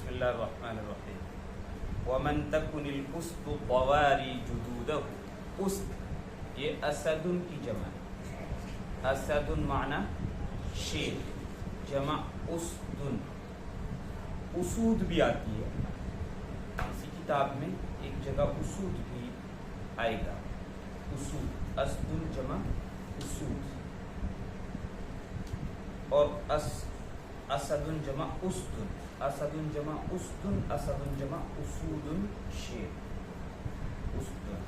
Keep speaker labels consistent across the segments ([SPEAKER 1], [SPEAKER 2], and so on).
[SPEAKER 1] بسم اللہ الرحمن الرحیم ومن تکن الاسد طواری جدودہ. اسد یہ اسدن کی جمع ہے. اسدن معنی شیر، جمع اسدن. اسود بھی آتی ہے اسی کتاب میں، ایک جگہ اسود بھی آئے گا. اسود اسدن جمع اسود، اور اسدن جمع اسدن. اسدن جمع اسدن، اسدن جمع اسودن شیر. اسدن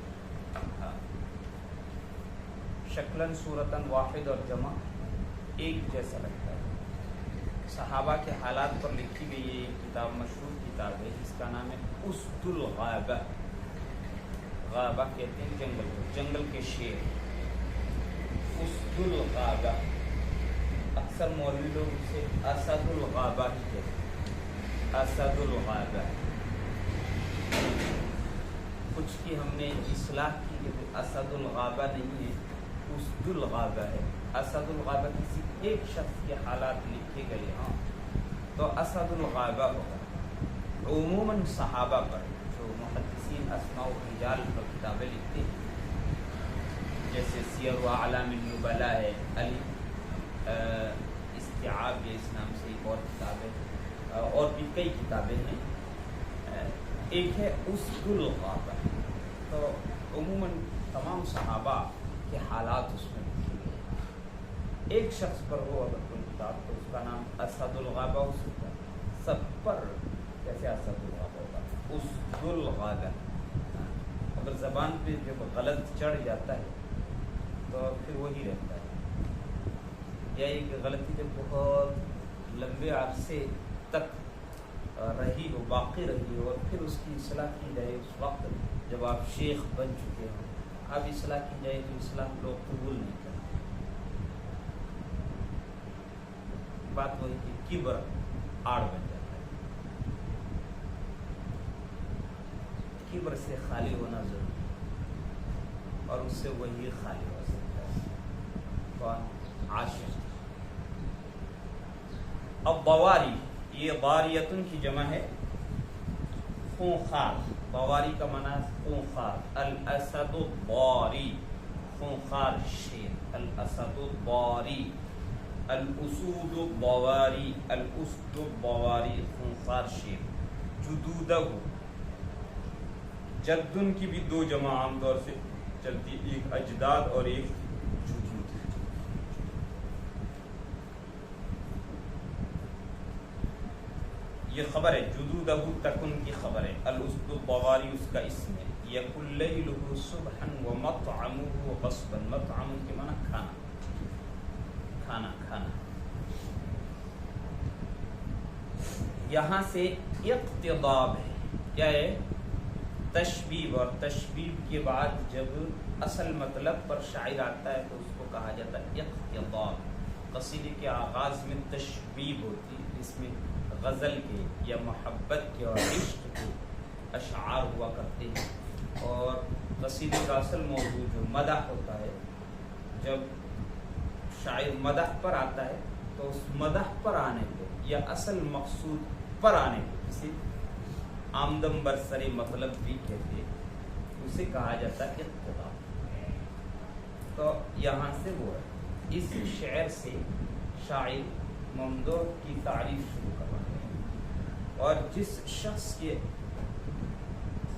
[SPEAKER 1] ہاں. شکلاً صورتاً واحد اور جمع ایک جیسا لگتا ہے. صحابہ کے حالات پر لکھی گئی یہ کتاب مشہور کتاب ہے جس کا نام ہے اسد الغابہ. غابہ کہتے ہیں جنگل کو، جنگل کے شیر. اسد الغابہ. اکثر مولوی لوگ اسے اسد الغابہ ہی کہتے ہیں. اسد الغابہ. کچھ کی ہم نے اصلاح کی کہ اسد الغابہ نہیں ہے، اسد الغابہ ہے. اسد الغابہ کسی ایک شخص کے حالات لکھے گئے ہاں تو اسد الغابہ ہوگا. عموماً صحابہ پر جو محدثین اسماء و رجال پر کتابیں لکھتے ہیں، جیسے سیر و اعلام النبلاء ہے، علی استیعاب یہ اس نام سے ایک اور کتاب ہے، اور بھی کئی کتابیں ہیں. ایک ہے اسد الغابہ. تو عموماً تمام صحابہ کے حالات اس میں لکھے گئے. ایک شخص پر ہو اگر کوئی کتاب تو اس کا نام اسد الغابہ ہو سکتا ہے. سب پر کیسے اسد الغابہ ہوگا؟ اسد الغابہ. اگر زبان پہ جب غلط چڑھ جاتا ہے تو پھر وہی رہتا ہے. یا ایک غلطی جب بہت لمبے عرصے تک رہی ہو، باقی رہی ہو، اور پھر اس کی اصلاح کی جائے، اس وقت جب آپ شیخ بن چکے ہوں اب اصلاح کی جائے تو اصلاح لوگ قبول نہیں کرتے. بات وہی کہ کبر آڑ بن جاتا ہے. کبر سے خالی ہونا ضروری ہے، اور اس سے وہی خالی ہو سکتا ہے. کون؟ عاشق. اب بواری یہ باریتن کی جمع ہے خونخوار. بواری کا معنی خونخوار. الاسد الضاری خونخوار شیر. الاسد الضاری. الاسود الضواری. الاسد الضواری خونخوار شیر. جدودہ. جدن کی بھی دو جمع عام طور سے چلتی، ایک اجداد اور ایک جدود. یہ خبر ہے جدودہ تکن کی خبر ہے. الاسد الضواری اس کا اسم ہے. یکل لیلہ صبحا ومطعمہ غصبا. مطعم کے معنی کھانا، کھانا کھانا. یہاں سے اقتضاب ہے. کیا ہے؟ تشبیب. اور تشبیب کے بعد جب اصل مطلب پر شاعر آتا ہے تو اس کو کہا جاتا ہے اقتضاب. قصیدے کے آغاز میں تشبیب ہوتی ہے، اس میں غزل کے یا محبت کے اور عشق کے اشعار ہوا کرتے ہیں. اور قصیدے کا اصل موضوع جو مدح ہوتا ہے، جب شاعر مدح پر آتا ہے تو اس مدح پر آنے کو یا اصل مقصود پر آنے کو کسی آمدم برسر مطلب بھی کہتے ہیں، اسے کہا جاتا ہے اقتضاب. تو یہاں سے وہ ہے، اس شعر سے شاعر ممدوح کی تعریف شروع کر رہا ہے. اور جس شخص کے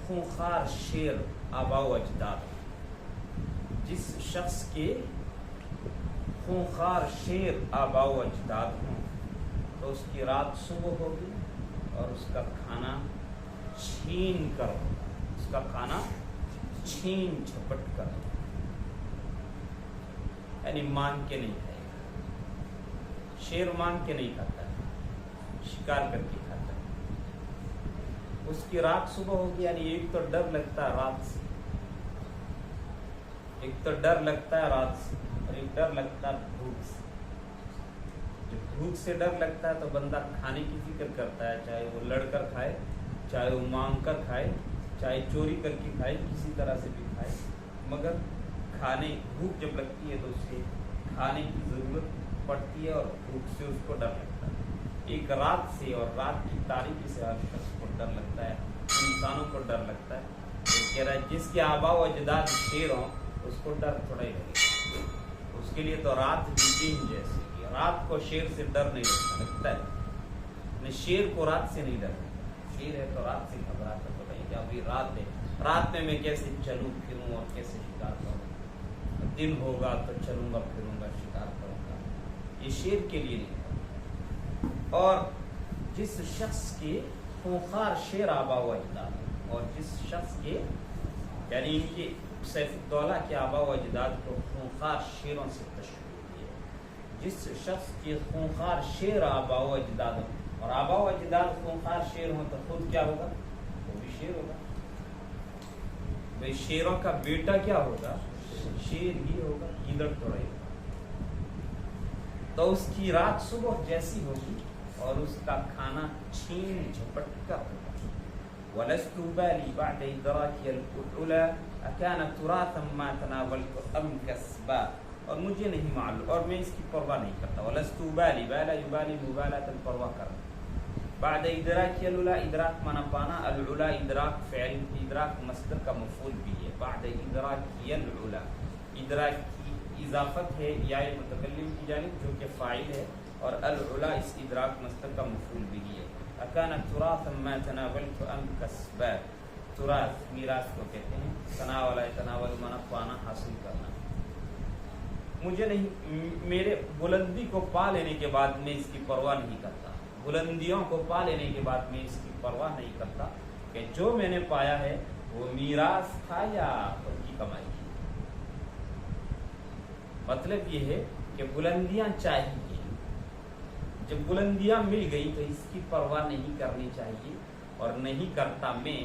[SPEAKER 1] خونخوار شیر آبا و اجداد، جس شخص کے خونخوار شیر آبا و اجداد ہوں تو اس کی رات صبح ہوگی اور اس کا کھانا چھین کر ہوگا. اس کا کھانا چھین جھپٹ کر ہوگا، یعنی مانگ کے نہیں کھائے گا. شیر مانگ کے نہیں کھاتا ہے، شکار کر کے کھاتا ہے. اس کی رات صبح ہوگی، یعنی ایک تو ڈر لگتا ہے رات سے، ایک تو ڈر لگتا ہے رات سے، اور ایک ڈر لگتا ہے بھوک سے. جب بھوک سے ڈر لگتا ہے تو بندہ کھانے کی فکر کرتا ہے، چاہے وہ لڑ کر کھائے، چاہے وہ مانگ کر کھائے، چاہے چوری کر کے کھائے، کسی طرح سے بھی کھائے. مگر کھانے بھوک جب لگتی ہے تو اسے کھانے کی ضرورت پڑتی ہے اور بھوک سے اس کو ڈر لگتا ہے. ایک رات سے اور رات کی تاریکی سے ہر شخص کو ڈر لگتا ہے، انسانوں کو ڈر لگتا ہے۔ وہ کہہ رہا ہے جس کے آبا و اجداد شیر ہوں اس کو ڈر تھوڑا ہی لگے، اس کے لیے تو رات بھی دن جیسی ہے۔ رات کو شیر سے ڈر نہیں لگتا ہے، شیر کو رات سے نہیں ڈرتا، شیر ہے تو رات سے گھبراتا تو نہیں کہ ابھی رات ہے، رات میں کیسے چلوں پھروں اور کیسے شکار کروں، دن ہوگا تو چلوں گا پھروں گا شکار کروں گا، یہ شیر کے لیے نہیں۔ اور جس شخص کے خونخوار شیر آبا و اجداد، اور جس شخص کے یعنی ان کے سیف الدولہ کے آبا و اجداد کو خونخوار شیروں سے تشبیہ ہے، جس شخص کے خونخوار شیر آبا و اجداد ہوں، اور آبا و اجداد خونخوار شیر ہوں تو خود کیا ہوگا؟ وہ بھی شیر ہوگا۔ بھئی شیروں کا بیٹا کیا ہوگا؟ شیر ہی ہوگا، گیدڑ تو رہے گا۔ تو اس کی رات صبح جیسی ہوگی اور اس کا کھانا چھین جھپٹ کر ہوگا۔ وَلَسْتُ بَالِي بَعْدَ إِدْرَاكِيَ الْأُولَى أَكَانَ تُرَاثًا مَا تَنَاوَلْتُ أَمْ كَسْبًا، اور مجھے نہیں معلوم اور میں اس کی پرواہ نہیں کرتا۔ وَلَسْتُ بَالِي بَالَ يُبَالِي مُبَالَةً، پرواہ کرنا۔ بعد ادراک الأولى، ادراک مانا پانا، العلا ادراک فعل، ادراک مصدر کا مفعول بھی ہے۔ بعد ادراک الأولى، ادراک کی اضافت ہے یا متکلم کی جانب جو کہ فاعل ہے، اور العلا اس ادراک مصدر کا مفعول بھی ہے۔ اکان تراثا ما تناولت ام کسبا، تراث میراث کو کہتے ہیں، تناول تناول مانا پانا حاصل کرنا۔ مجھے نہیں، میرے بلندی کو پا لینے کے بعد میں اس کی پرواہ نہیں کرتا، بلندیوں کو پا لینے کے بعد میں اس کی پرواہ نہیں کرتا کہ جو میں نے پایا ہے وہ میراث تھا یا خود کی کمائی تھی۔ مطلب یہ ہے کہ بلندیاں چاہیے، جب بلندیاں مل گئی تو اس کی پرواہ نہیں کرنی چاہیے، اور نہیں کرتا میں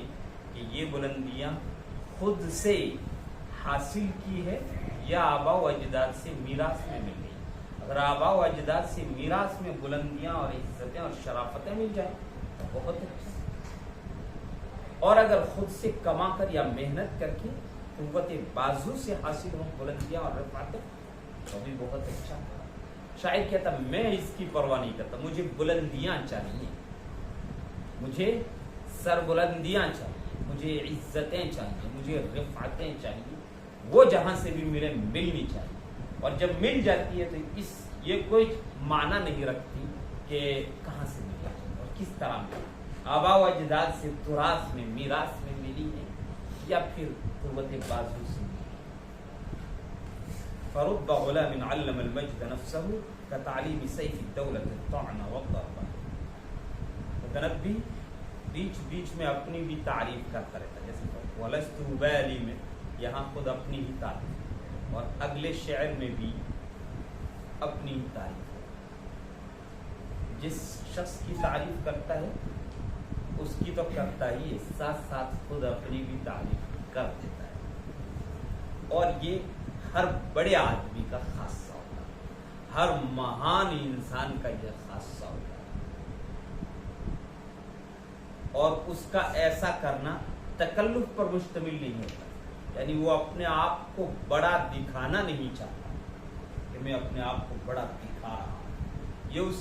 [SPEAKER 1] کہ یہ بلندیاں خود سے حاصل کی ہے یا آبا و اجداد سے میراث میں مل گئی۔ اگر آبا و اجداد سے میراث میں بلندیاں اور عزتیں اور شرافتیں مل جائیں تو بہت اچھا، اور اگر خود سے کما کر یا محنت کر کے قوت بازو سے حاصل ہوں بلندیاں اور رفعتیں تو بھی بہت اچھا۔ شاعر کہتا میں اس کی پرواہ نہیں کرتا، مجھے بلندیاں چاہیے، مجھے سر بلندیاں چاہیے، مجھے عزتیں چاہیے، مجھے رفعتیں چاہیے، وہ جہاں سے بھی ملے ملنی چاہیے۔ اور جب مل جاتی ہے تو یہ کوئی معنی نہیں رکھتی کہ کہاں سے ملا اور کس طرح ملا، آبا و اجداد سے تراث میں میراث میں ملی ہے یا پھر قوت بازو سے ملی۔ فرب غلام علم المجد نفسه كتعلیم سیف الدولة الطعن والضرب۔ متنبی بیچ بیچ میں اپنی بھی تعریف کرتا رہتا، جیسے وَلَسْتُ بَالِي میں یہاں خود اپنی ہی تعریف، اور اگلے شعر میں بھی اپنی ہی تعریف ہے۔ جس شخص کی تعریف کرتا ہے اس کی تو کرتا ہی ہے، ساتھ ساتھ خود اپنی بھی تعریف کر دیتا ہے، اور یہ ہر بڑے آدمی کا خاصہ ہوتا ہے، ہر مہان انسان کا یہ خاصہ ہوتا ہے، اور اس کا ایسا کرنا تکلف پر مشتمل نہیں ہوتا، یعنی وہ اپنے آپ کو بڑا دکھانا نہیں چاہتا کہ میں اپنے آپ کو بڑا دکھا رہا ہوں، یہ اس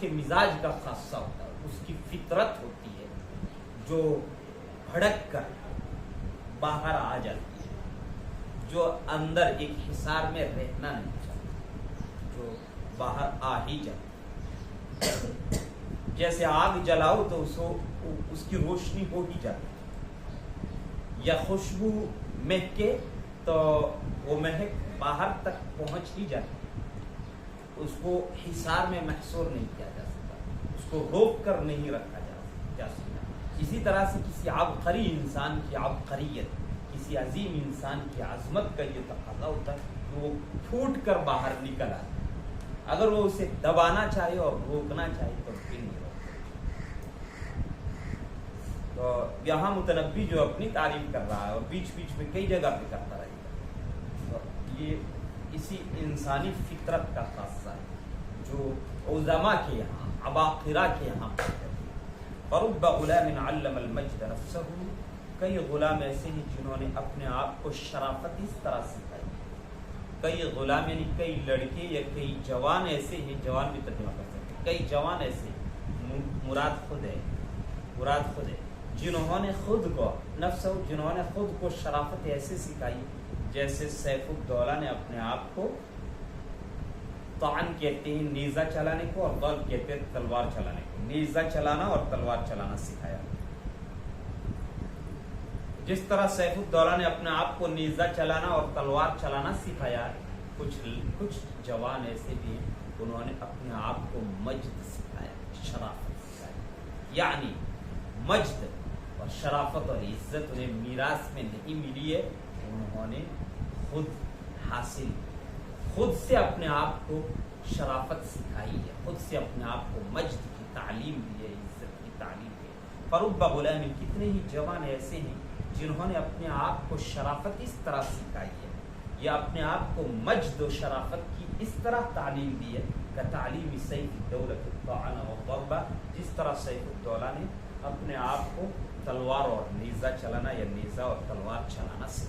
[SPEAKER 1] کے مزاج کا خاصہ ہوتا ہے، اس کی فطرت ہوتی ہے جو بھڑک کر باہر آ جاتی ہے، جو اندر ایک حصار میں رہنا نہیں چاہتا، جو باہر آ ہی جاتی ہے۔ جیسے آگ جلاؤ تو اس کی روشنی ہو ہی جاتی ہے، یا خوشبو مہکے تو وہ مہک باہر تک پہنچ ہی جاتی ہے، اس کو حصار میں محصور نہیں کیا جا سکتا، اس کو روک کر نہیں رکھا جا سکتا۔ اسی طرح سے کسی عبقری انسان کی عبقریت، کسی عظیم انسان کی عظمت کا یہ تقاضا ہوتا ہے کہ وہ پھوٹ کر باہر نکل آتا ہے، اگر وہ اسے دبانا چاہے اور روکنا چاہے تو پھر نہیں روک۔ تو یہاں متنبی جو اپنی تعریف کر رہا ہے اور بیچ بیچ میں کئی جگہ پہ کرتا رہے گا، تو یہ اسی انسانی فطرت کا خاصہ ہے جو علماء کے یہاں، عباقرہ کے یہاں پاتے ہیں۔ فرب غلام علم المجد نفسہ، کئی غلام ایسے ہیں جنہوں نے اپنے آپ کو شرافت اس طرح سکھائی، کئی غلام یعنی کئی لڑکے یا کئی جوان ایسے ہیں، جوان بھی ترجمہ کر سکتے کئی جوان ایسے مراد خود ہے جنہوں نے خود کو جنہوں نے خود کو شرافت ایسے سکھائی جیسے سیف الدولہ نے اپنے آپ کو طعن کہتے ہیں نیزہ چلانے کو اور ضرب کہتے ہیں تلوار چلانے کو، نیزہ چلانا اور تلوار چلانا سکھایا۔ جس طرح سیف الدولہ نے اپنے آپ کو نیزہ چلانا اور تلوار چلانا سکھایا، کچھ جوان ایسے بھی ہیں انہوں نے اپنے آپ کو مجد سکھایا، شرافت سکھایا۔ یعنی مجد اور شرافت اور عزت انہیں میراث میں نہیں ملی ہے، انہوں نے خود سے اپنے آپ کو شرافت سکھائی ہے، خود سے اپنے آپ کو مجد کی تعلیم دی ہے، عزت کی تعلیم دی ہے۔ فرب غلام، کتنے ہی جوان ایسے ہیں جنہوں نے اپنے آپ کو شرافت اس طرح سکھائی ہے یا اپنے آپ کو مجد و شرافت کی اس طرح تعلیم دی ہے کہ تعلیم سیف الدولہ الطعن والضرب، جس طرح سیف الدولہ نے اپنے آپ کو تلوار اور نیزہ چلانا یا نیزہ اور تلوار چلانا سکھایا۔